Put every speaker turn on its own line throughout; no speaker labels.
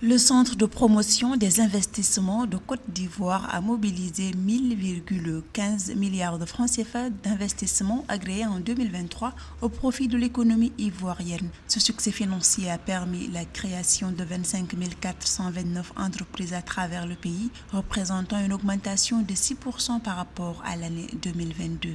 Le Centre de promotion des investissements de Côte d'Ivoire a mobilisé 1000,15 milliards de francs CFA d'investissements agréés en 2023 au profit de l'économie ivoirienne. Ce succès financier a permis la création de 25 429 entreprises à travers le pays, représentant une augmentation de 6% par rapport à l'année 2022.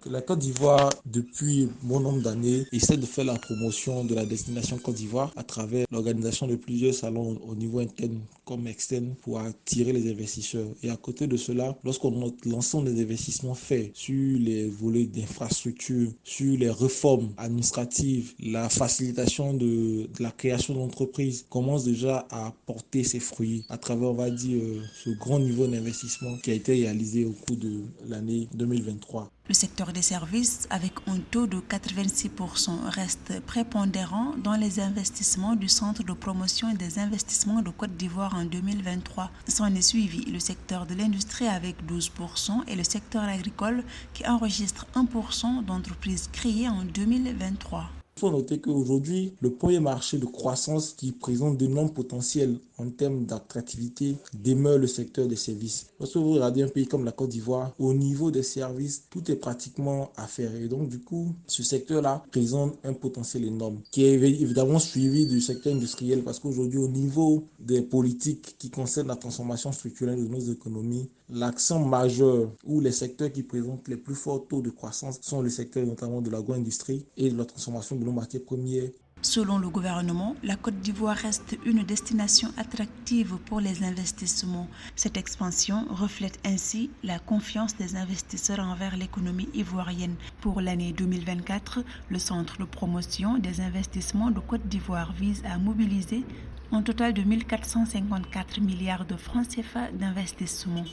La Côte d'Ivoire, depuis bon nombre d'années, essaie de faire la promotion de la destination Côte d'Ivoire à travers l'organisation de plusieurs salons au niveau interne comme externe pour attirer les investisseurs. Et à côté de cela, lorsqu'on note l'ensemble des investissements faits sur les volets d'infrastructures, sur les réformes administratives, la facilitation de la création d'entreprises commence déjà à porter ses fruits à travers, on va dire, ce grand niveau d'investissement qui a été réalisé au cours de l'année 2023.
Le secteur des services, avec un taux de 86%, reste prépondérant dans les investissements du Centre de promotion des investissements de Côte d'Ivoire en 2023. S'en est suivi le secteur de l'industrie avec 12% et le secteur agricole qui enregistre 1% d'entreprises créées en 2023.
Il faut noter qu'aujourd'hui, le premier marché de croissance qui présente d'énormes potentiels en termes d'attractivité demeure le secteur des services. Lorsque vous regardez un pays comme la Côte d'Ivoire, au niveau des services, tout est pratiquement à faire. Et donc, du coup, ce secteur-là présente un potentiel énorme qui est évidemment suivi du secteur industriel parce qu'aujourd'hui, au niveau des politiques qui concernent la transformation structurelle de nos économies, l'accent majeur ou les secteurs qui présentent les plus forts taux de croissance sont les secteurs notamment de l'agro-industrie et de la transformation de nos matières premières.
Selon le gouvernement, la Côte d'Ivoire reste une destination attractive pour les investissements. Cette expansion reflète ainsi la confiance des investisseurs envers l'économie ivoirienne. Pour l'année 2024, le Centre de promotion des investissements de Côte d'Ivoire vise à mobiliser un total de 1454 milliards de francs CFA d'investissement.